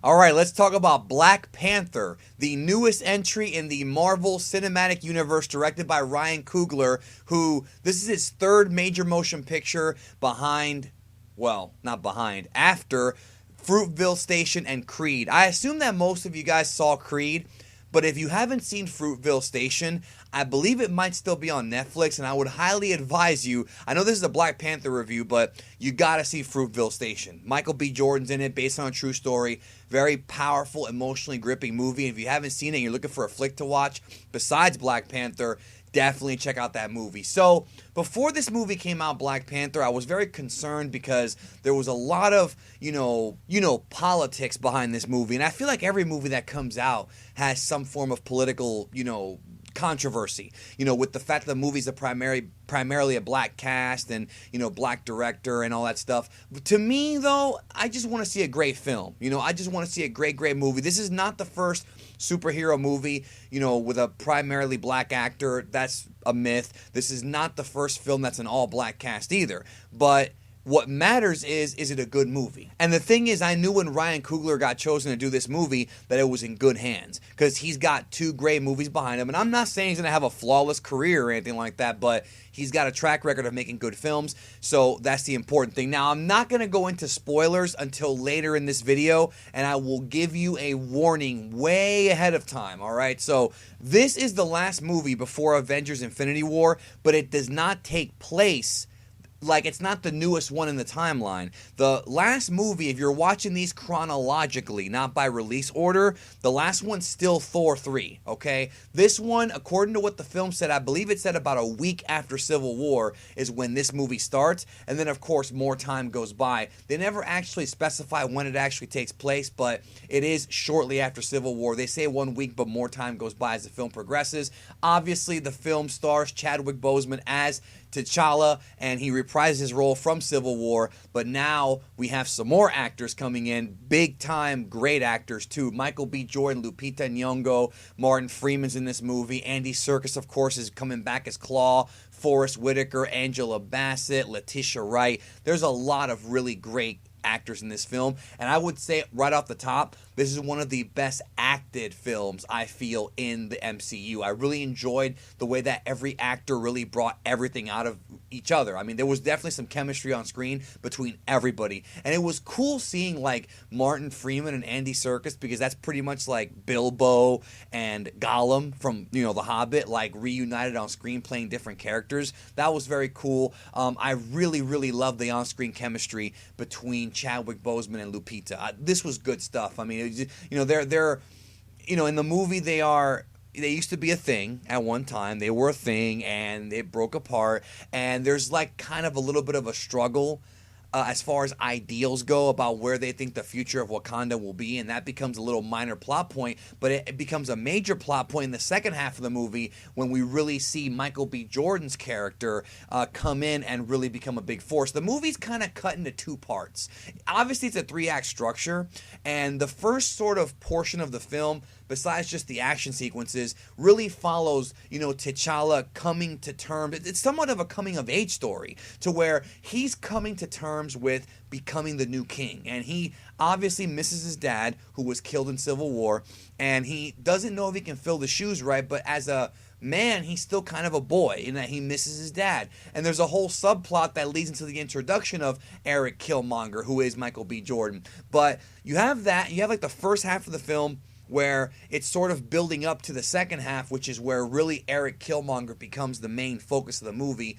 Alright, let's talk about Black Panther, the newest entry in the Marvel Cinematic Universe, directed by Ryan Coogler, who, this is his third major motion picture behind, well, not behind, after Fruitville Station and Creed. I assume that most of you guys saw Creed, but if you haven't seen Fruitville Station, I believe it might still be on Netflix, and I would highly advise you, I know this is a Black Panther review, but you gotta see Fruitville Station. Michael B. Jordan's in it, based on a true story. Very powerful, emotionally gripping movie. If you haven't seen it and you're looking for a flick to watch besides Black Panther, definitely check out that movie. So, before this movie came out, Black Panther, I was very concerned because there was a lot of, politics behind this movie. And I feel like every movie that comes out has some form of political, controversy, with the fact that the movie's primarily a black cast and, black director and all that stuff. To me, though, I just want to see a great film. I just want to see a great movie. This is not the first superhero movie, with a primarily black actor. That's a myth. This is not the first film that's an all-black cast either. But what matters is it a good movie? And the thing is, I knew when Ryan Coogler got chosen to do this movie that it was in good hands, because he's got two great movies behind him. And I'm not saying he's going to have a flawless career or anything like that, but he's got a track record of making good films, so that's the important thing. Now, I'm not going to go into spoilers until later in this video, and I will give you a warning way ahead of time, alright? So, this is the last movie before Avengers Infinity War, but it does not take place, it's not the newest one in the timeline. The last movie, if you're watching these chronologically, not by release order, the last one's still Thor 3, okay? This one, according to what the film said, I believe it said about a week after Civil War is when this movie starts, and then, of course, more time goes by. They never actually specify when it actually takes place, but it is shortly after Civil War. They say 1 week, but more time goes by as the film progresses. Obviously, the film stars Chadwick Boseman as T'Challa, and he reprises his role from Civil War, but now we have some more actors coming in, big time great actors too. Michael B. Jordan, Lupita Nyong'o, Martin Freeman's in this movie, Andy Serkis, of course, is coming back as Claw, Forrest Whitaker, Angela Bassett, Letitia Wright. There's a lot of really great actors in this film, and I would say right off the top, this is one of the best acted films I feel in the MCU. I really enjoyed the way that every actor really brought everything out of each other. I mean, there was definitely some chemistry on screen between everybody, and it was cool seeing Martin Freeman and Andy Serkis, because that's pretty much like Bilbo and Gollum from The Hobbit, reunited on screen playing different characters. That was very cool. I really love the on-screen chemistry between Chadwick Boseman and Lupita. This was good stuff. I mean, they're in the movie they used to be a thing at one time. They were a thing and it broke apart, and there's kind of a little bit of a struggle as far as ideals go about where they think the future of Wakanda will be, and that becomes a little minor plot point, but it becomes a major plot point in the second half of the movie when we really see Michael B. Jordan's character come in and really become a big force. The movie's kind of cut into two parts. Obviously, it's a 3-act structure, and the first sort of portion of the film, besides just the action sequences, really follows, T'Challa coming to terms. It's somewhat of a coming-of-age story, to where he's coming to terms with becoming the new king. And he obviously misses his dad, who was killed in Civil War, and he doesn't know if he can fill the shoes right, but as a man, he's still kind of a boy in that he misses his dad. And there's a whole subplot that leads into the introduction of Eric Killmonger, who is Michael B. Jordan. But you have that, you have the first half of the film where it's sort of building up to the second half, which is where really Eric Killmonger becomes the main focus of the movie.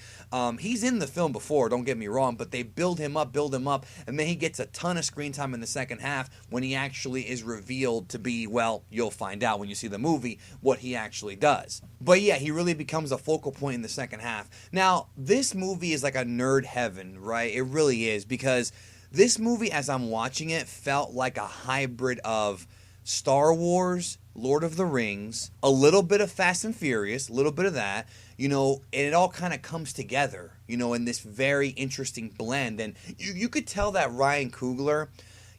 He's in the film before, don't get me wrong, but they build him up, and then he gets a ton of screen time in the second half when he actually is revealed to be, well, you'll find out when you see the movie what he actually does. But yeah, he really becomes a focal point in the second half. Now, this movie is like a nerd heaven, right? It really is, because this movie, as I'm watching it, felt like a hybrid of Star Wars, Lord of the Rings, a little bit of Fast and Furious, a little bit of that, and it all kind of comes together, in this very interesting blend. And you could tell that Ryan Coogler,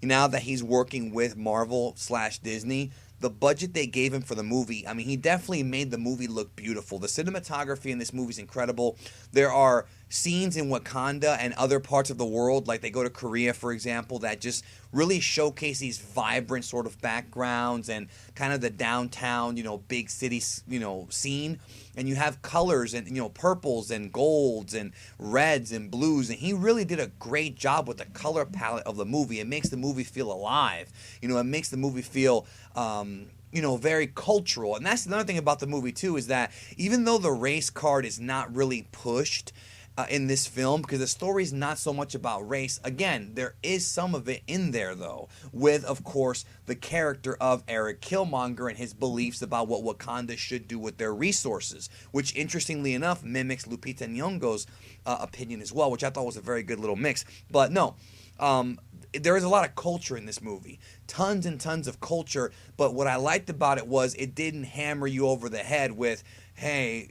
now that he's working with Marvel/Disney, the budget they gave him for the movie, I mean, he definitely made the movie look beautiful. The cinematography in this movie is incredible. There are scenes in Wakanda and other parts of the world, like they go to Korea, for example, that just really showcase these vibrant sort of backgrounds and kind of the downtown, big city, scene. And you have colors and, purples and golds and reds and blues. And he really did a great job with the color palette of the movie. It makes the movie feel alive. It makes the movie feel, very cultural. And that's another thing about the movie, too, is that even though the race card is not really pushed in this film, because the story is not so much about race. Again, there is some of it in there, though, with, of course, the character of Eric Killmonger and his beliefs about what Wakanda should do with their resources, which, interestingly enough, mimics Lupita Nyong'o's opinion as well, which I thought was a very good little mix. But no, there is a lot of culture in this movie. Tons and tons of culture, but what I liked about it was it didn't hammer you over the head with, hey,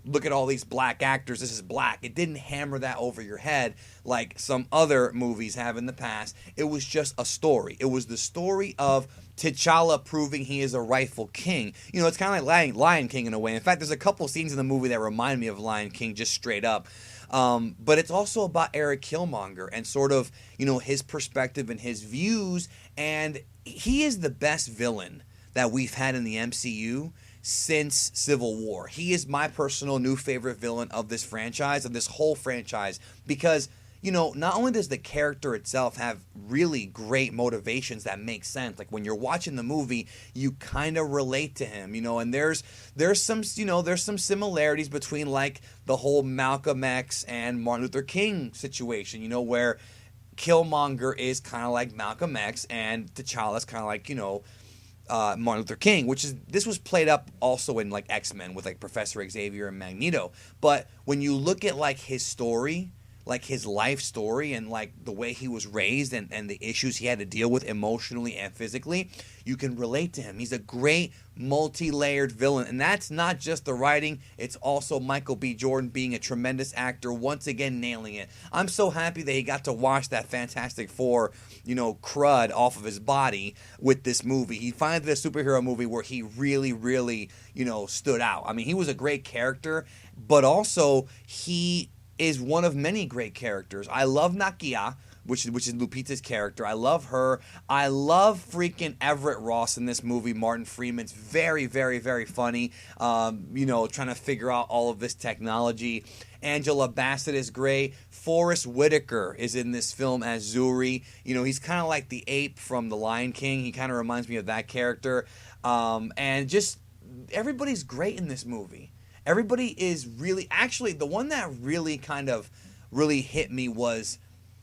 look at all these black actors, this is black. It didn't hammer that over your head like some other movies have in the past. It was just a story. It was the story of T'Challa proving he is a rightful king. It's kind of like Lion King in a way. In fact, there's a couple scenes in the movie that remind me of Lion King just straight up. But it's also about Eric Killmonger and sort of, his perspective and his views. And he is the best villain that we've had in the MCU since Civil War. He is my personal new favorite villain of this franchise, of this whole franchise, because, not only does the character itself have really great motivations that make sense, like when you're watching the movie, you kind of relate to him, and there's some similarities between like the whole Malcolm X and Martin Luther King situation, where Killmonger is kind of like Malcolm X and T'Challa's kind of like, Martin Luther King, this was played up also in like X-Men with like Professor Xavier and Magneto. But when you look at like his story, like his life story and like the way he was raised and the issues he had to deal with emotionally and physically, you can relate to him. He's a great multi-layered villain, and that's not just the writing, it's also Michael B. Jordan being a tremendous actor, once again nailing it. I'm so happy that he got to wash that Fantastic Four, crud off of his body with this movie. He finally did a superhero movie where he really, really, stood out. I mean, he was a great character, but also he is one of many great characters. I love Nakia, which is Lupita's character. I love her. I love freaking Everett Ross in this movie. Martin Freeman's very, very, very funny. Trying to figure out all of this technology. Angela Bassett is great. Forrest Whitaker is in this film as Zuri. He's kind of like the ape from The Lion King. He kind of reminds me of that character. And just everybody's great in this movie. Everybody is really, actually, the one that really kind of really hit me was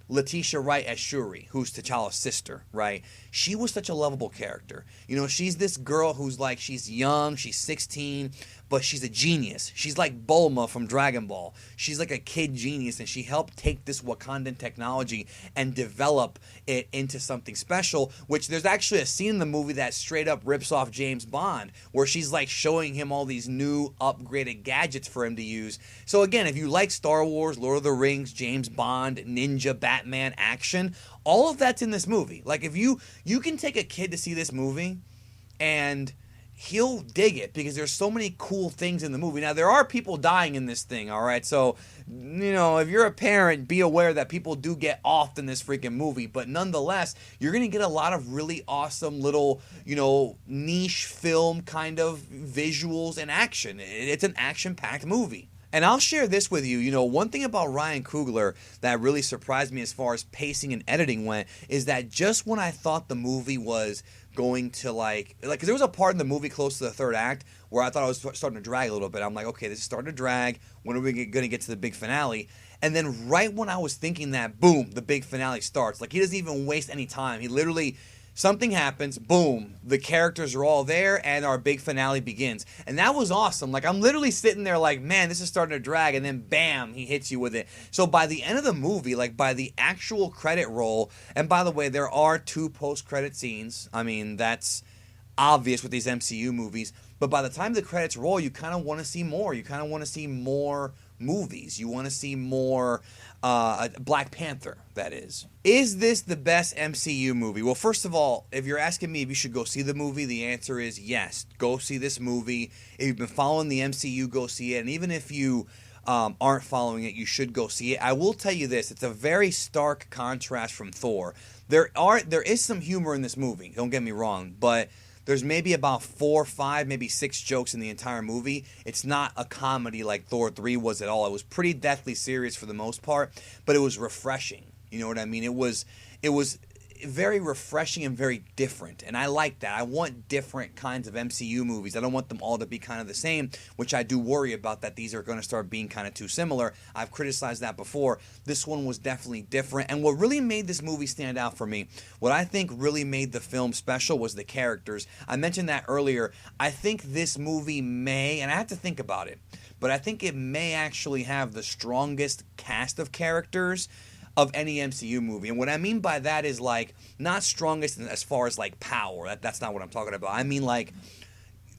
Letitia Wright as Shuri, who's T'Challa's sister, right? She was such a lovable character. She's this girl who's like, she's young, she's 16, but she's a genius. She's like Bulma from Dragon Ball. She's like a kid genius, and she helped take this Wakandan technology and develop it into something special, which there's actually a scene in the movie that straight up rips off James Bond, where she's like showing him all these new upgraded gadgets for him to use. So again, if you like Star Wars, Lord of the Rings, James Bond, Ninja, Batman, action, all of that's in this movie. Like if you can take a kid to see this movie and he'll dig it because there's so many cool things in the movie. Now, there are people dying in this thing, all right? So, if you're a parent, be aware that people do get offed in this freaking movie. But nonetheless, you're going to get a lot of really awesome little, niche film kind of visuals and action. It's an action-packed movie. And I'll share this with you. One thing about Ryan Coogler that really surprised me as far as pacing and editing went is that just when I thought the movie was going to because there was a part in the movie close to the third act where I thought it was starting to drag a little bit. I'm like, okay, this is starting to drag. When are we going to get to the big finale? And then right when I was thinking that, boom, the big finale starts. Like, he doesn't even waste any time. He literally, something happens, boom, the characters are all there, and our big finale begins. And that was awesome. Like, I'm literally sitting there like, man, this is starting to drag, and then bam, he hits you with it. So by the end of the movie, like by the actual credit roll, and by the way, there are 2 post-credit scenes. I mean, that's obvious with these MCU movies. But by the time the credits roll, you kind of want to see more. You kind of want to see more movies. You want to see more Black Panther, that is. Is this the best MCU movie? Well, first of all, if you're asking me if you should go see the movie, the answer is yes. Go see this movie. If you've been following the MCU, go see it. And even if you aren't following it, you should go see it. I will tell you this: it's a very stark contrast from Thor. There is some humor in this movie. Don't get me wrong, but there's maybe about 4, 5, maybe 6 jokes in the entire movie. It's not a comedy like Thor 3 was at all. It was pretty deathly serious for the most part, but it was refreshing. You know what I mean? It was very refreshing and very different, and I like that. I want different kinds of MCU movies. I don't want them all to be kind of the same, which I do worry about, that these are going to start being kind of too similar. I've criticized that before. This one was definitely different, and what really made this movie stand out for me, what I think really made the film special, was the characters. I mentioned that earlier. I think this movie may, and I have to think about it, but I think it may actually have the strongest cast of characters of any MCU movie. And what I mean by that is, like, not strongest as far as like power. That's not what I'm talking about. I mean like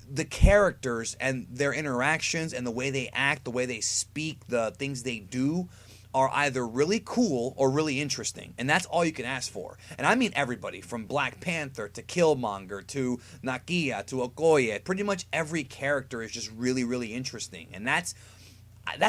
the characters and their interactions and the way they act, the way they speak, the things they do are either really cool or really interesting. And that's all you can ask for. And I mean everybody, from Black Panther to Killmonger to Nakia to Okoye. Pretty much every character is just really, really interesting. And that's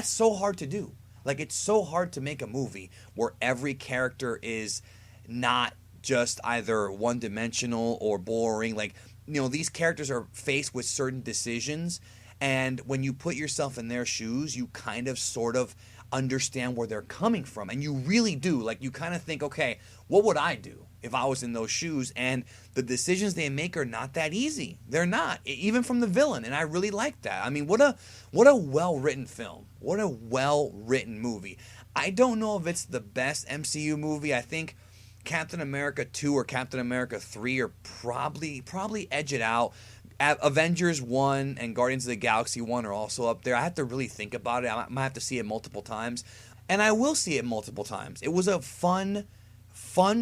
so hard to do. Like, it's so hard to make a movie where every character is not just either one-dimensional or boring. Like, you know, these characters are faced with certain decisions, and when you put yourself in their shoes, you kind of sort of understand where they're coming from. And you really do. Like, you kind of think, okay, what would I do if I was in those shoes? And the decisions they make are not that easy. They're not, even from the villain. And I really like that. I mean, what a well-written film. What a well-written movie. I don't know if it's the best MCU movie. I think Captain America 2 or Captain America 3 are probably edge it out. Avengers 1 and Guardians of the Galaxy 1 are also up there. I have to really think about it. I might have to see it multiple times. And I will see it multiple times. It was a fun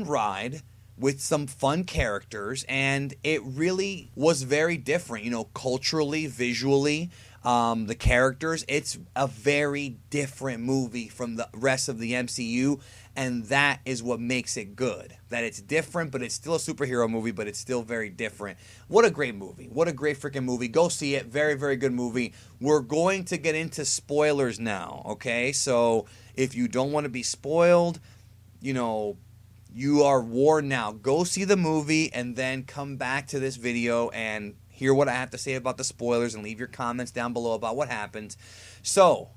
ride with some fun characters, and it really was very different, you know, culturally, visually, the characters. It's a very different movie from the rest of the MCU, and that is what makes it good. That it's different, but it's still a superhero movie, but it's still very different. What a great movie. What a great freaking movie. Go see it. Very, very good movie. We're going to get into spoilers now, okay? So if you don't want to be spoiled, you know, you are warned now. Go see the movie and then come back to this video and hear what I have to say about the spoilers and leave your comments down below about what happens. So,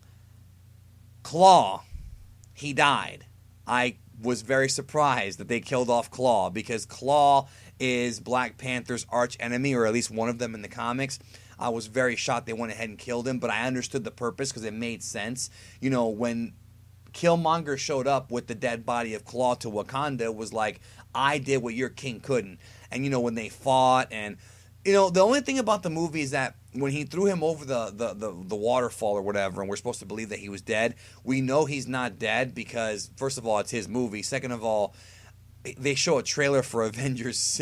Claw, he died. I was very surprised that they killed off Claw, because Claw is Black Panther's arch enemy, or at least one of them in the comics. I was very shocked they went ahead and killed him, but I understood the purpose because it made sense. You know, when Killmonger showed up with the dead body of Claw to Wakanda, it was like, I did what your king couldn't. And, you know, when they fought, and, you know, the only thing about the movie is that when he threw him over the waterfall or whatever, and we're supposed to believe that he was dead, we know he's not dead because, first of all, it's his movie. Second of all, they show a trailer for Avengers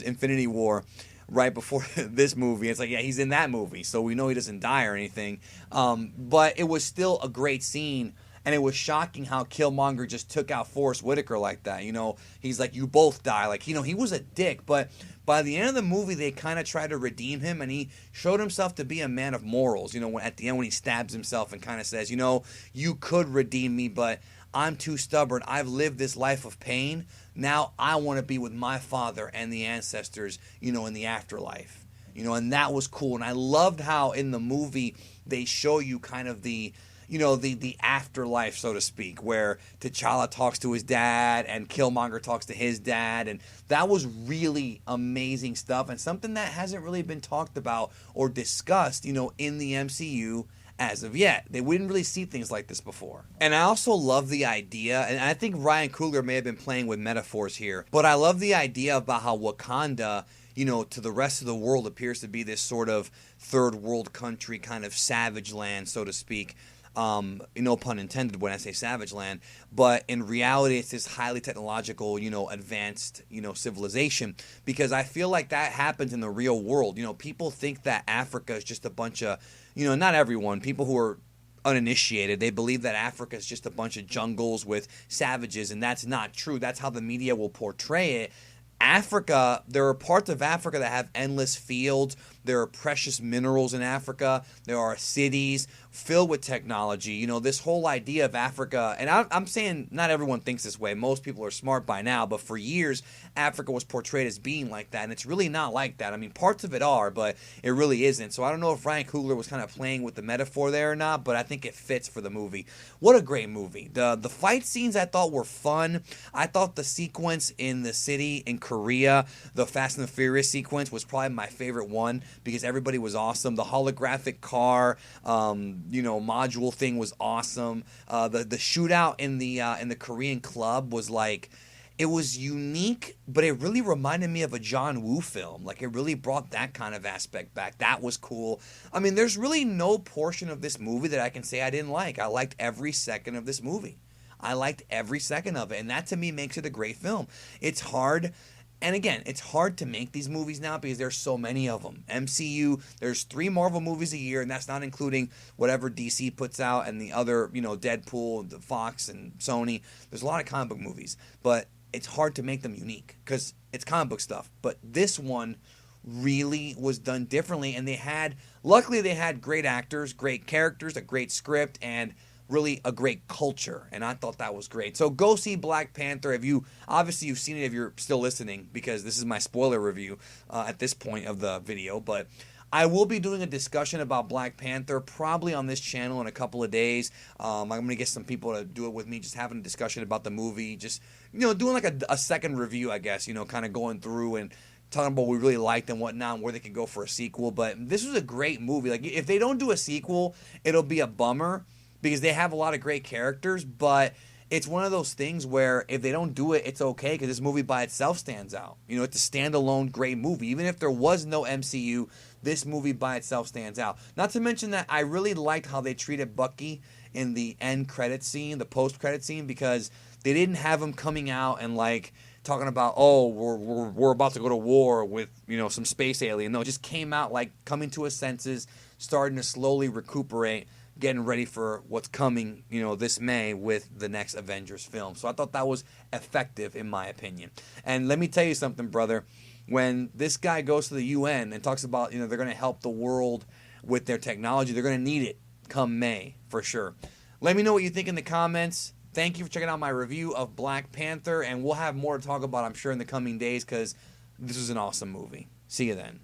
Infinity War right before this movie. It's like, yeah, he's in that movie, so we know he doesn't die or anything. But it was still a great scene, and it was shocking how Killmonger just took out Forrest Whitaker like that. You know, he's like, you both die. Like, you know, he was a dick, but by the end of the movie, they kind of tried to redeem him, and he showed himself to be a man of morals. You know, at the end when he stabs himself and kind of says, you know, you could redeem me, but I'm too stubborn. I've lived this life of pain. Now I want to be with my father and the ancestors, you know, in the afterlife. You know, and that was cool. And I loved how in the movie they show you kind of the, you know, the afterlife, so to speak, where T'Challa talks to his dad and Killmonger talks to his dad. And that was really amazing stuff, and something that hasn't really been talked about or discussed, you know, in the MCU as of yet. We didn't really see things like this before. And I also love the idea, and I think Ryan Coogler may have been playing with metaphors here, but I love the idea about how Wakanda, you know, to the rest of the world appears to be this sort of third world country, kind of savage land, so to speak. No pun intended when I say savage land, but in reality it's this highly technological, you know, advanced, you know, civilization, because I feel like that happens in the real world. You know, people think that Africa is just a bunch of, you know, not everyone, people who are uninitiated, they believe that Africa is just a bunch of jungles with savages, and that's not true. That's how the media will portray it. Africa, there are parts of Africa that have endless fields, There are precious minerals in Africa. There are cities filled with technology. You know, this whole idea of Africa, and I'm saying not everyone thinks this way. Most people are smart by now, but for years, Africa was portrayed as being like that, and it's really not like that. I mean, parts of it are, but it really isn't. So I don't know if Ryan Coogler was kind of playing with the metaphor there or not, but I think it fits for the movie. What a great movie. The fight scenes I thought were fun. I thought the sequence in the city in Korea, the Fast and the Furious sequence, was probably my favorite one because everybody was awesome. The holographic car, module thing was awesome. The shootout in the Korean club was like, it was unique, but it really reminded me of a John Woo film. Like, it really brought that kind of aspect back. That was cool. I mean, there's really no portion of this movie that I can say I didn't like. I liked every second of this movie. I liked every second of it, and that to me makes it a great film. It's hard. And again, it's hard to make these movies now because there's so many of them. MCU, there's 3 Marvel movies a year, and that's not including whatever DC puts out and the other, Deadpool, the Fox, and Sony. There's a lot of comic book movies, but it's hard to make them unique because it's comic book stuff. But this one really was done differently, and luckily they had great actors, great characters, a great script, and really a great culture, and I thought that was great. So go see Black Panther. Obviously you've seen it if you're still listening, because this is my spoiler review at this point of the video, but I will be doing a discussion about Black Panther probably on this channel in a couple of days. I'm going to get some people to do it with me, just having a discussion about the movie, just doing like a second review, I guess, kind of going through and talking about what we really liked and whatnot, and where they could go for a sequel. But this was a great movie. Like, if they don't do a sequel, it'll be a bummer, because they have a lot of great characters, but it's one of those things where if they don't do it, it's okay, because this movie by itself stands out. It's a standalone great movie. Even if there was no MCU, this movie by itself stands out. Not to mention that I really liked how they treated Bucky in the end credit scene, the post-credit scene, because they didn't have him coming out and like talking about, oh, we're about to go to war with, some space alien. No, it just came out like coming to his senses, starting to slowly recuperate, getting ready for what's coming, this May with the next Avengers film. So I thought that was effective, in my opinion. And let me tell you something, brother. When this guy goes to the UN and talks about, they're going to help the world with their technology, they're going to need it come May, for sure. Let me know what you think in the comments. Thank you for checking out my review of Black Panther, and we'll have more to talk about, I'm sure, in the coming days, because this was an awesome movie. See you then.